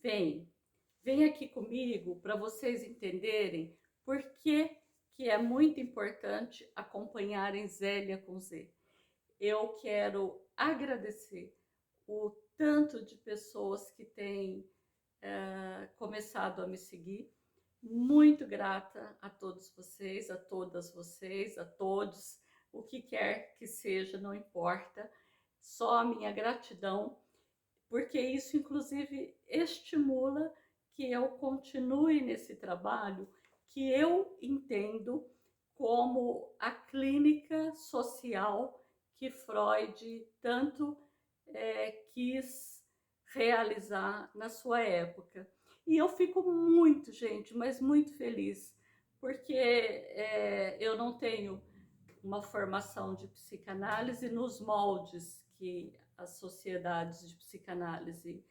Vem, vem aqui comigo para vocês entenderem por que é muito importante acompanharem Zélia com Z. Eu quero agradecer o tanto de pessoas que têm começado a me seguir. Muito grata a todos vocês, a todas vocês, a todos, o que quer que seja, não importa. Só a minha gratidão, porque isso inclusive estimula que eu continue nesse trabalho que eu entendo como a clínica social que Freud tanto quis realizar na sua época. E eu fico muito, gente, mas muito feliz, porque eu não tenho uma formação de psicanálise nos moldes que as sociedades de psicanálise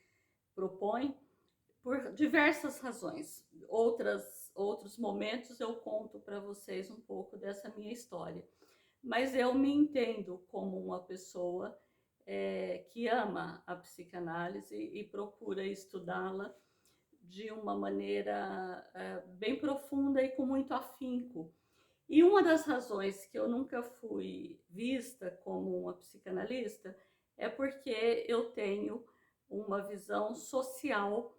propõem, por diversas razões. Outros momentos eu conto para vocês um pouco dessa minha história. Mas eu me entendo como uma pessoa que ama a psicanálise e procura estudá-la de uma maneira bem profunda e com muito afinco. E uma das razões que eu nunca fui vista como uma psicanalista é porque eu tenho uma visão social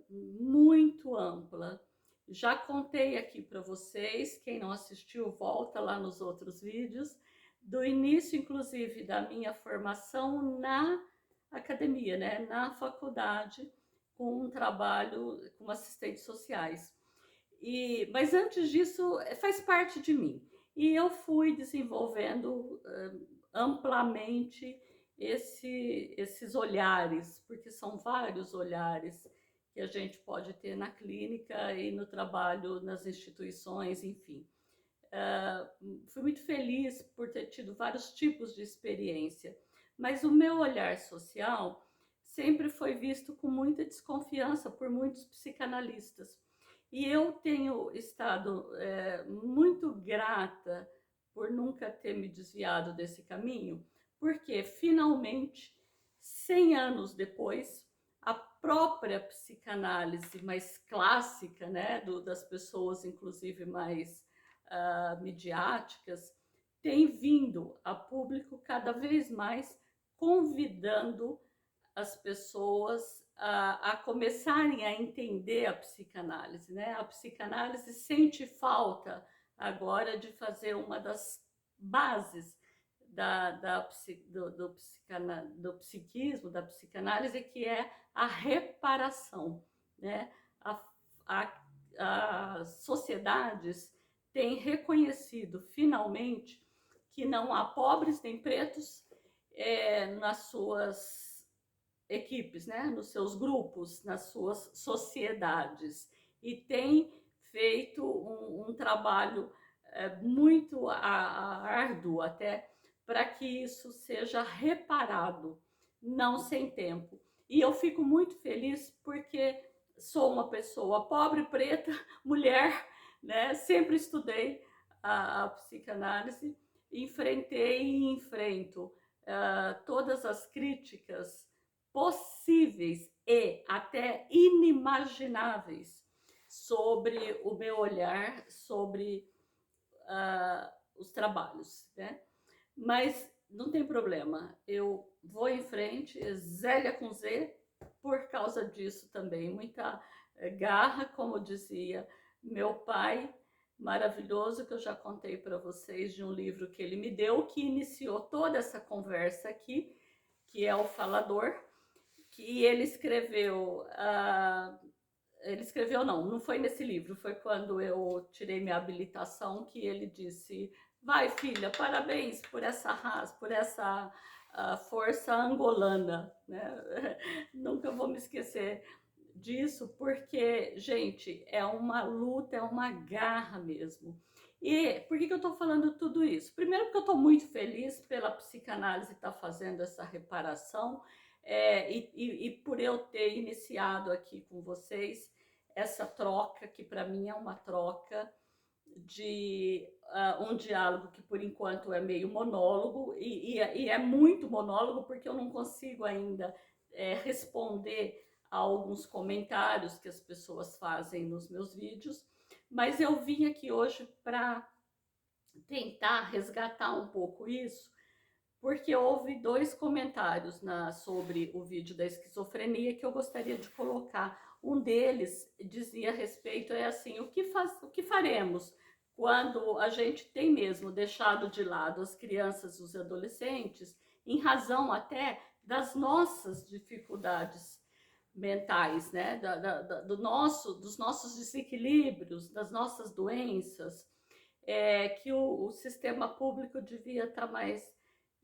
muito ampla. Já contei aqui para vocês, quem não assistiu, volta lá nos outros vídeos, do início, inclusive, da minha formação na academia, né? Na faculdade, com um trabalho com assistentes sociais. Mas antes disso, faz parte de mim. E eu fui desenvolvendo amplamente esses olhares, porque são vários olhares que a gente pode ter na clínica e no trabalho nas instituições, enfim. Fui muito feliz por ter tido vários tipos de experiência, mas o meu olhar social sempre foi visto com muita desconfiança por muitos psicanalistas. E eu tenho estado muito grata por nunca ter me desviado desse caminho, porque finalmente, 100 anos depois, a própria psicanálise mais clássica, né, das pessoas, inclusive mais midiáticas, tem vindo a público cada vez mais, convidando as pessoas a começarem a entender a psicanálise, né? A psicanálise sente falta agora de fazer uma das bases do psiquismo, da psicanálise, que é a reparação, né? As sociedades têm reconhecido finalmente que não há pobres nem pretos nas suas equipes, né? Nos seus grupos, nas suas sociedades, e tem feito um trabalho muito árduo até para que isso seja reparado, não sem tempo. E eu fico muito feliz porque sou uma pessoa pobre, preta, mulher, né? Sempre estudei a psicanálise, enfrentei e enfrento todas as críticas possíveis e até inimagináveis sobre o meu olhar sobre os trabalhos, né? Mas não tem problema, eu vou em frente, Zélia com Z, por causa disso também, muita garra, como dizia meu pai, maravilhoso, que eu já contei para vocês de um livro que ele me deu, que iniciou toda essa conversa aqui, que é O Falador, que ele escreveu não foi nesse livro, foi quando eu tirei minha habilitação que ele disse: vai filha, parabéns por essa raça, por essa força angolana, né? Nunca vou me esquecer disso, porque, gente, é uma luta, é uma garra mesmo. E por que eu estou falando tudo isso? Primeiro, porque eu estou muito feliz pela psicanálise estar fazendo essa reparação, e por eu ter iniciado aqui com vocês essa troca, que para mim é uma troca de um diálogo que por enquanto é meio monólogo, e é muito monólogo porque eu não consigo ainda responder alguns comentários que as pessoas fazem nos meus vídeos, mas eu vim aqui hoje para tentar resgatar um pouco isso, porque houve dois comentários sobre o vídeo da esquizofrenia que eu gostaria de colocar. Um deles dizia a respeito, é assim, o que faremos quando a gente tem mesmo deixado de lado as crianças e os adolescentes, em razão até das nossas dificuldades mentais, né? Dos nossos desequilíbrios, das nossas doenças, que o sistema público devia estar mais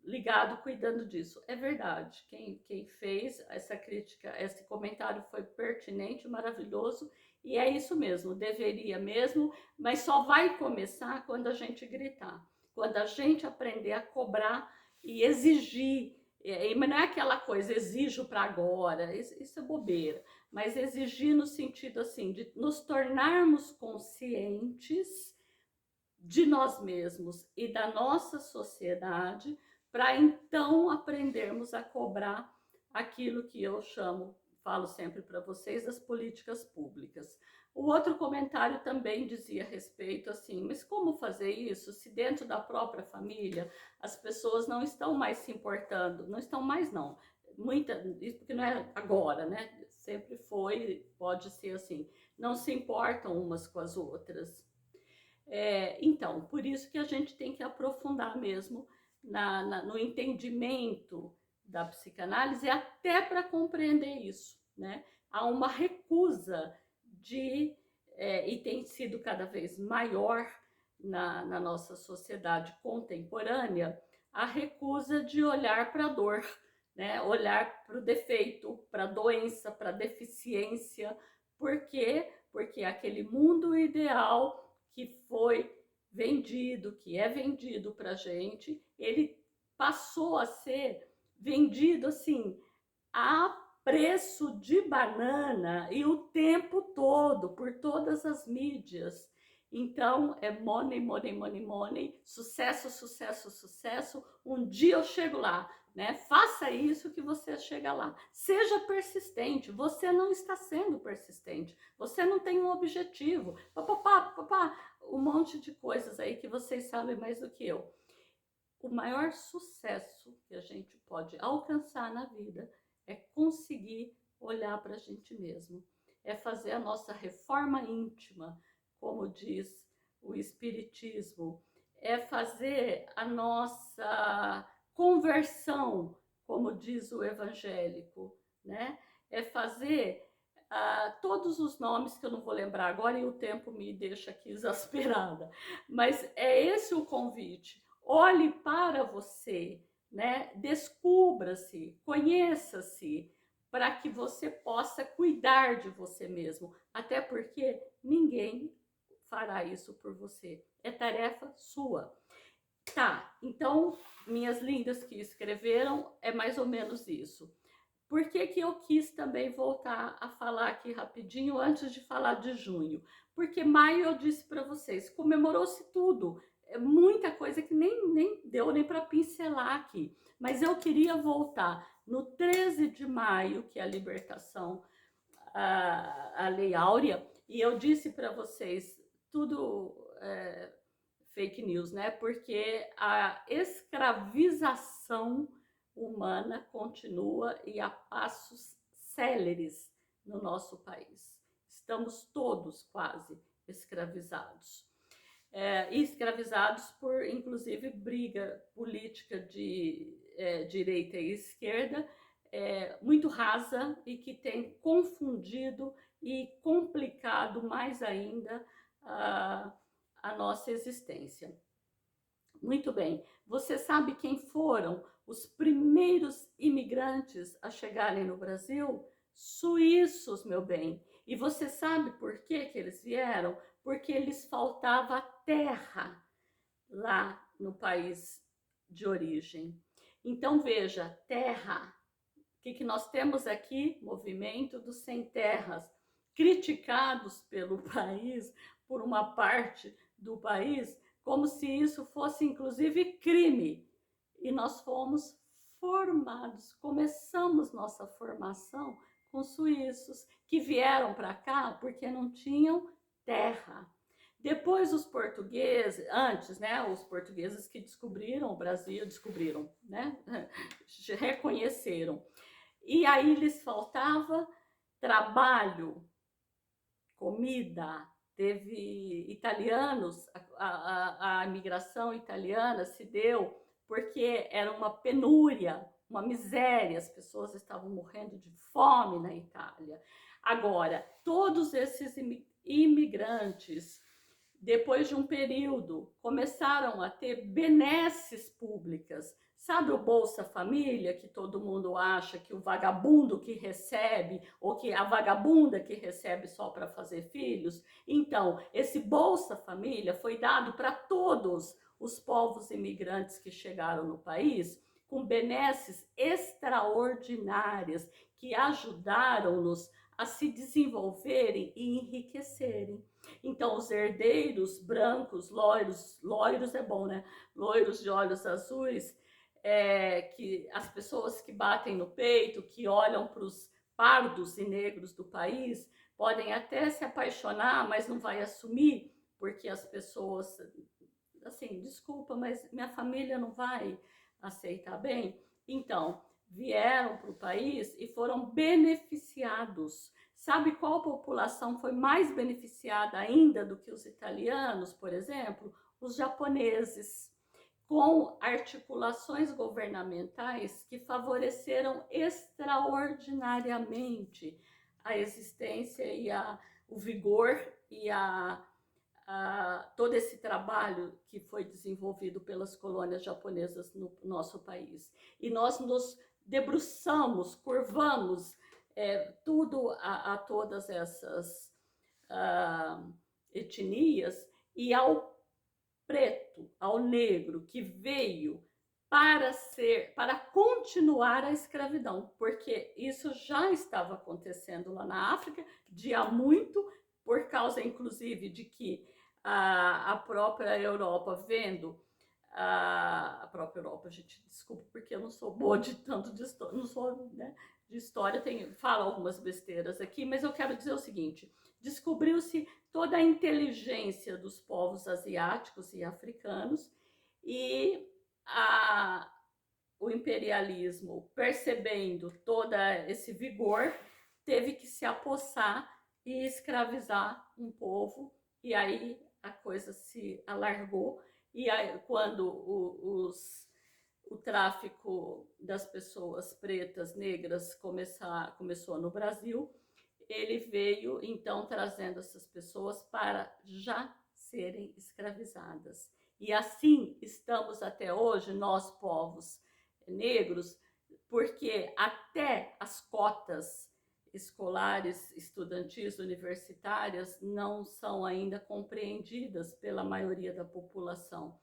ligado, cuidando disso. É verdade, quem fez essa crítica, esse comentário foi pertinente, maravilhoso, e é isso mesmo, deveria mesmo, mas só vai começar quando a gente gritar, quando a gente aprender a cobrar e exigir, mas não é aquela coisa, exijo para agora, isso é bobeira, mas exigir no sentido assim, de nos tornarmos conscientes de nós mesmos e da nossa sociedade, para então aprendermos a cobrar aquilo que eu chamo, falo sempre para vocês, das políticas públicas. O outro comentário também dizia a respeito assim, mas como fazer isso se dentro da própria família as pessoas não estão mais se importando, não estão mais não, isso porque não é agora, né? Sempre foi, pode ser assim, não se importam umas com as outras. Então, por isso que a gente tem que aprofundar mesmo no entendimento da psicanálise, até para compreender isso, né? Há uma recusa e tem sido cada vez maior na nossa sociedade contemporânea, a recusa de olhar para a dor, né? Olhar para o defeito, para a doença, para a deficiência. Por quê? Porque aquele mundo ideal que foi vendido, que é vendido para gente, ele passou a ser vendido assim a preço de banana e o tempo todo, por todas as mídias. Então é money, money, money, money, sucesso, sucesso, sucesso. Um dia eu chego lá, né? Faça isso que você chega lá. Seja persistente. Você não está sendo persistente. Você não tem um objetivo. Papapá, papá, um monte de coisas aí que vocês sabem mais do que eu. O maior sucesso que a gente pode alcançar na vida é conseguir olhar para a gente mesmo, é fazer a nossa reforma íntima, como diz o Espiritismo, é fazer a nossa conversão, como diz o evangélico, né? É fazer todos os nomes que eu não vou lembrar agora e o tempo me deixa aqui exasperada, mas é esse o convite. Olhe para você, né? Descubra-se, conheça-se, para que você possa cuidar de você mesmo. Até porque ninguém fará isso por você. É tarefa sua. Tá, então, minhas lindas que escreveram, é mais ou menos isso. Por que eu quis também voltar a falar aqui rapidinho antes de falar de junho? Porque maio eu disse para vocês, comemorou-se tudo. É muita coisa que nem deu nem para pincelar aqui. Mas eu queria voltar no 13 de maio, que é a libertação, a Lei Áurea, e eu disse para vocês, tudo fake news, né? Porque a escravização humana continua e a passos céleres no nosso país. Estamos todos quase escravizados. E escravizados por, inclusive, briga política de direita e esquerda, muito rasa e que tem confundido e complicado mais ainda a nossa existência. Muito bem, você sabe quem foram os primeiros imigrantes a chegarem no Brasil? Suíços, meu bem. E você sabe por que eles vieram? Porque lhes faltava terra lá no país de origem. Então veja, terra. O que nós temos aqui? Movimento dos sem terras, criticados pelo país, por uma parte do país, como se isso fosse inclusive crime. E nós fomos formados, começamos nossa formação com suíços, que vieram para cá porque não tinham terra. Depois os portugueses, antes, né, os portugueses que descobriram o Brasil, descobriram, né, reconheceram. E aí lhes faltava trabalho, comida. Teve italianos, a imigração italiana se deu porque era uma penúria, uma miséria, as pessoas estavam morrendo de fome na Itália. Agora, todos esses imigrantes, depois de um período, começaram a ter benesses públicas. Sabe o Bolsa Família, que todo mundo acha que o vagabundo que recebe, ou que a vagabunda que recebe só para fazer filhos? Então, esse Bolsa Família foi dado para todos os povos imigrantes que chegaram no país, com benesses extraordinárias que ajudaram-nos a se desenvolverem e enriquecerem. Então, os herdeiros brancos, loiros, loiros é bom, né? Loiros de olhos azuis, que as pessoas que batem no peito, que olham para os pardos e negros do país, podem até se apaixonar, mas não vai assumir, porque as pessoas, assim, desculpa, mas minha família não vai aceitar bem. Então, vieram para o país e foram beneficiados. Sabe qual população foi mais beneficiada ainda do que os italianos, por exemplo? Os japoneses, com articulações governamentais que favoreceram extraordinariamente a existência e o vigor e todo esse trabalho que foi desenvolvido pelas colônias japonesas no nosso país. E nós nos debruçamos, curvamos tudo a todas essas etnias e ao preto, ao negro que veio para continuar a escravidão, porque isso já estava acontecendo lá na África de há muito, por causa inclusive de que a própria Europa vendo a própria Europa, gente, desculpa porque eu não sou boa de tanto de história, não sou, né, de história, falo algumas besteiras aqui, mas eu quero dizer o seguinte: descobriu-se toda a inteligência dos povos asiáticos e africanos e o imperialismo, percebendo todo esse vigor, teve que se apossar e escravizar um povo, e aí a coisa se alargou. E aí, quando o tráfico das pessoas pretas, negras, começou no Brasil, ele veio, então, trazendo essas pessoas para já serem escravizadas. E assim estamos até hoje, nós povos negros, porque até as cotas escolares, estudantis, universitárias não são ainda compreendidas pela maioria da população.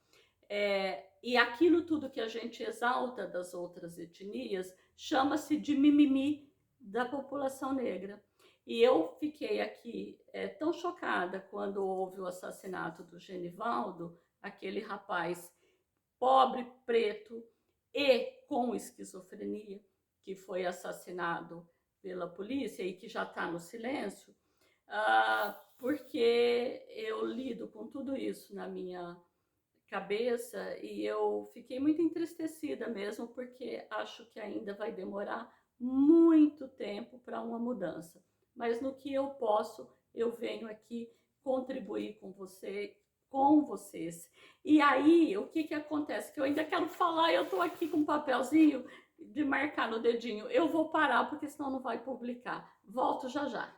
E aquilo tudo que a gente exalta das outras etnias chama-se de mimimi da população negra. E eu fiquei aqui tão chocada quando houve o assassinato do Genivaldo, aquele rapaz pobre, preto e com esquizofrenia, que foi assassinado pela polícia e que já está no silêncio, porque eu lido com tudo isso na minha cabeça e eu fiquei muito entristecida mesmo, porque acho que ainda vai demorar muito tempo para uma mudança. Mas no que eu posso, eu venho aqui contribuir com você, com vocês. E aí, o que acontece? Que eu ainda quero falar, eu estou aqui com um papelzinho de marcar no dedinho. Eu vou parar, porque senão não vai publicar. Volto já já.